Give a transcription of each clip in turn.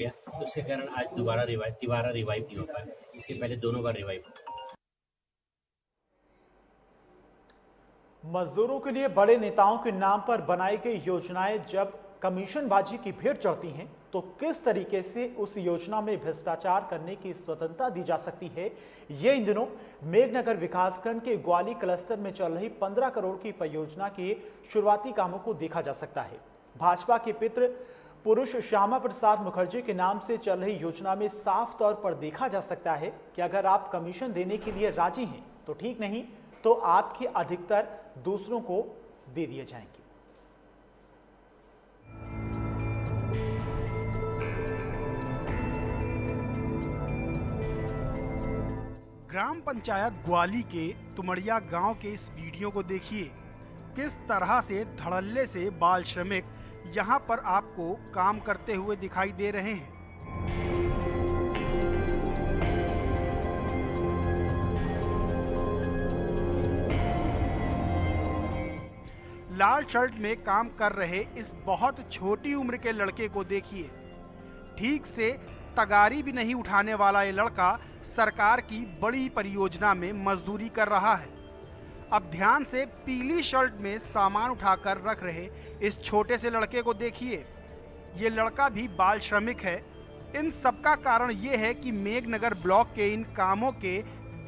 उसके कारण आज दोबारा रिवाइव नहीं हो पाया। इसके पहले दोनों बार रिवाइव हो। मजदूरों के लिए बड़े नेताओं के नाम पर बनाई गई योजनाएं जब कमीशनबाजी की भेंट चढ़ती हैं तो किस तरीके से उस योजना में भ्रष्टाचार करने की स्वतंत्रता दी जा सकती है, ये इन दिनों मेघनगर विकासखंड के ग्वाली क्लस्टर में चल रही 15 करोड़ की परियोजना के शुरुआती कामों को देखा जा सकता है। भाजपा के पितृ पुरुष श्यामा प्रसाद मुखर्जी के नाम से चल रही योजना में साफ तौर पर देखा जा सकता है कि अगर आप कमीशन देने के लिए राजी हैं तो ठीक, नहीं तो आपके अधिकतर दूसरों को दे दिए जाएंगे। ग्राम पंचायत ग्वाली के तुमड़िया गांव के इस वीडियो को देखिए। किस तरह से धड़ल्ले से बाल श्रमिक यहां पर आपको काम करते हुए दिखाई दे रहे हैं। लाल शर्ट में काम कर रहे इस बहुत छोटी उम्र के लड़के को देखिए। ठीक से तगारी भी नहीं उठाने वाला ये लड़का सरकार की बड़ी परियोजना में मजदूरी कर रहा है। अब ध्यान से पीली शर्ट में सामान उठाकर रख रहे इस छोटे से लड़के को देखिए। ये लड़का भी बाल श्रमिक है। इन सबका कारण ये है कि मेघनगर ब्लॉक के इन कामों के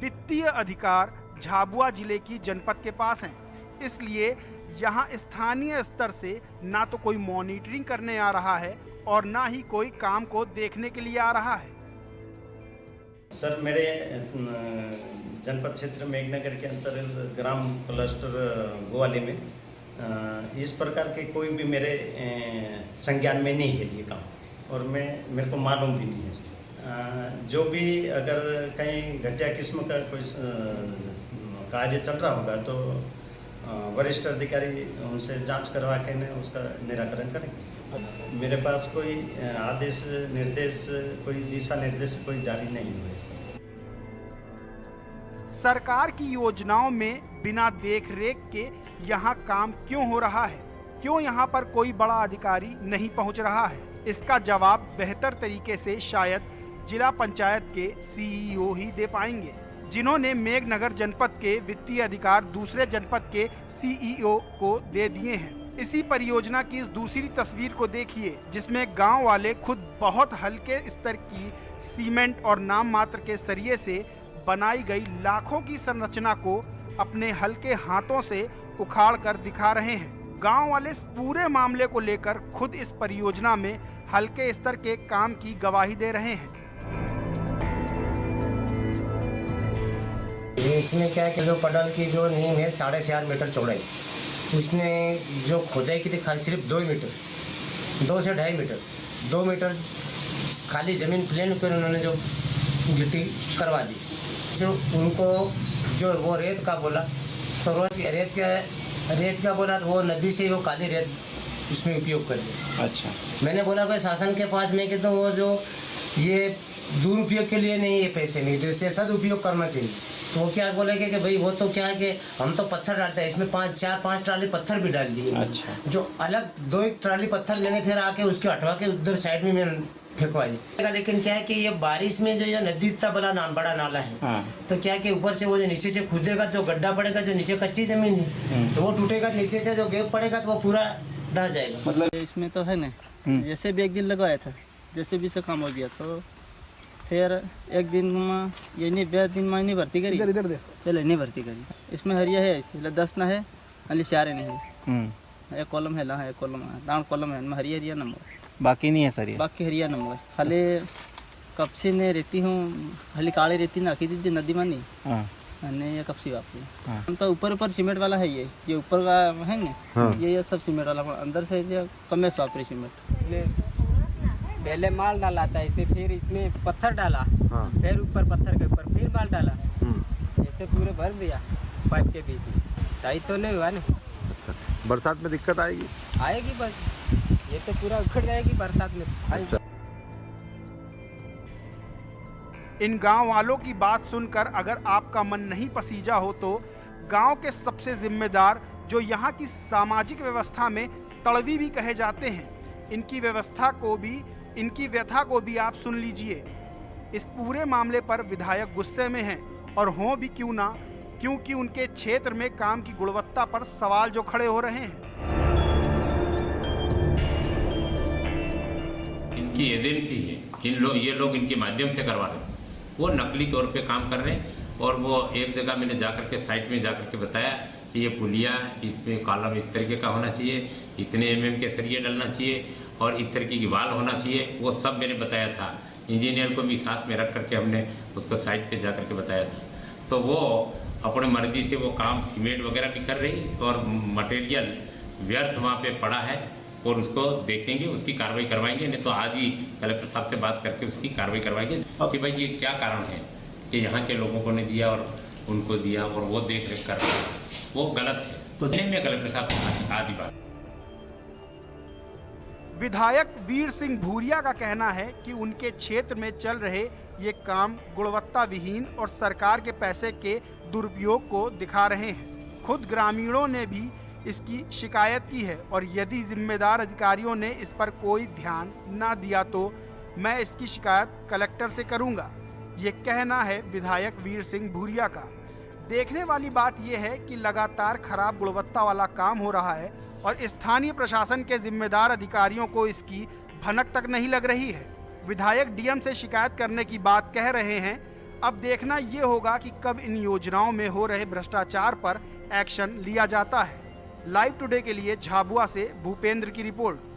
वित्तीय अधिकार झाबुआ जिले की जनपद के पास हैं। इसलिए यहाँ स्थानीय स्तर से ना तो कोई मॉनिटरिंग करने आ रहा है और ना ही कोई काम को देखने के लिए आ रहा है। सर, मेरे जनपद क्षेत्र मेघनगर के अंतर्गत ग्राम क्लस्टर ग्वाली में इस प्रकार के कोई भी मेरे संज्ञान में नहीं है ये काम, और मेरे को मालूम भी नहीं है। जो भी अगर कहीं घटिया किस्म का कोई कार्य चल रहा होगा तो वरिष्ठ अधिकारी उनसे जांच करवा के उसका निराकरण करेंगे। मेरे पास कोई आदेश निर्देश, कोई दिशा निर्देश कोई जारी नहीं हुए सर। सरकार की योजनाओं में बिना देखरेख के यहाँ काम क्यों हो रहा है? क्यों यहाँ पर कोई बड़ा अधिकारी नहीं पहुँच रहा है? इसका जवाब बेहतर तरीके से शायद जिला पंचायत के सीईओ ही दे पाएंगे, जिन्होंने मेघनगर जनपद के वित्तीय अधिकार दूसरे जनपद के सीईओ को दे दिए हैं। इसी परियोजना की इस दूसरी तस्वीर को देखिए, जिसमें गांव वाले खुद बहुत हल्के स्तर की सीमेंट और नाम मात्र के सरिये से बनाई गई लाखों की संरचना को अपने हल्के हाथों से उखाड़ कर दिखा रहे हैं। गांव वाले इस पूरे मामले को लेकर खुद इस परियोजना में हल्के स्तर के काम की गवाही दे रहे हैं। इसमें क्या है कि जो पडल की जो नींव है 4.5 मीटर चौड़ाई, उसमें जो खोदाई की थी खाली सिर्फ 2 मीटर, 2 से 2.5 मीटर, 2 मीटर खाली ज़मीन प्लेन पर उन्होंने जो गिट्टी करवा दी। जो उनको जो वो रेत का बोला तो रेत का बोला तो वो नदी से वो काली रेत उसमें उपयोग कर दिया। अच्छा, मैंने बोला भाई शासन के पास में कि तो वो जो ये दुरुपयोग के लिए नहीं, ये पैसे नहीं, तो इससे सदुपयोग करना चाहिए। तो वो क्या बोलेंगे कि भाई वो तो क्या है कि हम तो पत्थर डालते हैं, इसमें 4-5 ट्राली पत्थर भी डाल दिए। अच्छा, जो अलग 2-1 ट्राली पत्थर मैंने फिर आके उसके हटवा के उधर साइड में मैंने फेंकवाई। लेकिन क्या है कि ये बारिश में जो ये नदी इतना बड़ा नाला है, हाँ। तो क्या है कि ऊपर से वो जो नीचे से खुदेगा, जो गड्ढा पड़ेगा, जो नीचे कच्ची जमीन है तो वो टूटेगा, नीचे से जो गैप पड़ेगा तो वो पूरा ढह जाएगा। मतलब इसमें तो है ना, जैसे भी एक दिन लगवाया था, जैसे भी से काम हो गया तो फिर एक दिन में ये नहीं 2 दिन में नहीं भर्ती करी, इधर दे चले नहीं भर्ती करी। इसमें हरिया है, इसलिए 10 ना है, अली सारे नहीं है, एक कॉलम है, ला है, एक कॉलम है, दान कॉलम है, हरिया नंबर, बाकी नहीं है सर, बाकी हरिया नंबर। खाली कब से ने रहती हूँ, खाली काले रहती ना आखी थी नदी में नहीं, ये कब से वापसी हम तो ऊपर सीमेंट वाला है, ये ऊपर का है ना, ये सब सीमेंट वाला, अंदर से कम वापरी सीमेंट। पहले माल डाला था इसे, फिर इसमें पत्थर डाला, फिर ऊपर पत्थर के ऊपर फिर माल डाला, ऐसे पूरे भर दिया पाइप के बीच में। सही तो नहीं हुआ ना। अच्छा, बरसात में दिक्कत आएगी? आएगी, बस ये तो पूरा उखड़ जाएगी बरसात में। अच्छा। इन गांव वालों की बात सुनकर अगर आपका मन नहीं पसीजा हो तो गांव के सबसे जिम्मेदार, जो यहाँ की सामाजिक व्यवस्था में तड़वी भी कहे जाते हैं, इनकी व्यवस्था को भी इनकी व्यथा को भी आप सुन लीजिए। इस पूरे मामले पर विधायक गुस्से में हैं और हों भी क्यों ना, क्योंकि उनके क्षेत्र में काम की गुणवत्ता पर सवाल जो खड़े हो रहे हैं। इनकी एजेंसी है, ये लोग इनके माध्यम से करवा रहे हैं, वो नकली तौर पे काम कर रहे हैं। और वो एक जगह मैंने जाकर के साइट में जाकर के बताया कि ये पुलिया, इसमें कॉलम इस तरीके का होना चाहिए, इतने mm के सरिये डलना चाहिए और इस तरीके की वाल होना चाहिए, वो सब मैंने बताया था। इंजीनियर को भी साथ में रख करके हमने उसको साइट पे जाकर के बताया था। तो वो अपने मर्जी से वो काम सीमेंट वगैरह भी कर रही और मटेरियल व्यर्थ वहाँ पे पड़ा है और उसको देखेंगे, उसकी कार्रवाई करवाएंगे। नहीं तो आज ही कलेक्टर साहब से बात करके उसकी कार्रवाई करवाएंगे कि भाई ये क्या कारण है कि यहाँ के लोगों को नहीं दिया और उनको दिया और वो देख रेख कर रहे हैं, वो गलत है। तो मैं कलेक्टर साहब से आज ही बात। विधायक वीर सिंह भूरिया का कहना है कि उनके क्षेत्र में चल रहे ये काम गुणवत्ता विहीन और सरकार के पैसे के दुरुपयोग को दिखा रहे हैं। खुद ग्रामीणों ने भी इसकी शिकायत की है और यदि जिम्मेदार अधिकारियों ने इस पर कोई ध्यान न दिया तो मैं इसकी शिकायत कलेक्टर से करूंगा। ये कहना है विधायक वीर सिंह भूरिया का। देखने वाली बात यह है कि लगातार खराब गुणवत्ता वाला काम हो रहा है और स्थानीय प्रशासन के जिम्मेदार अधिकारियों को इसकी भनक तक नहीं लग रही है। विधायक डीएम से शिकायत करने की बात कह रहे हैं। अब देखना ये होगा कि कब इन योजनाओं में हो रहे भ्रष्टाचार पर एक्शन लिया जाता है। लाइव टुडे के लिए झाबुआ से भूपेंद्र की रिपोर्ट।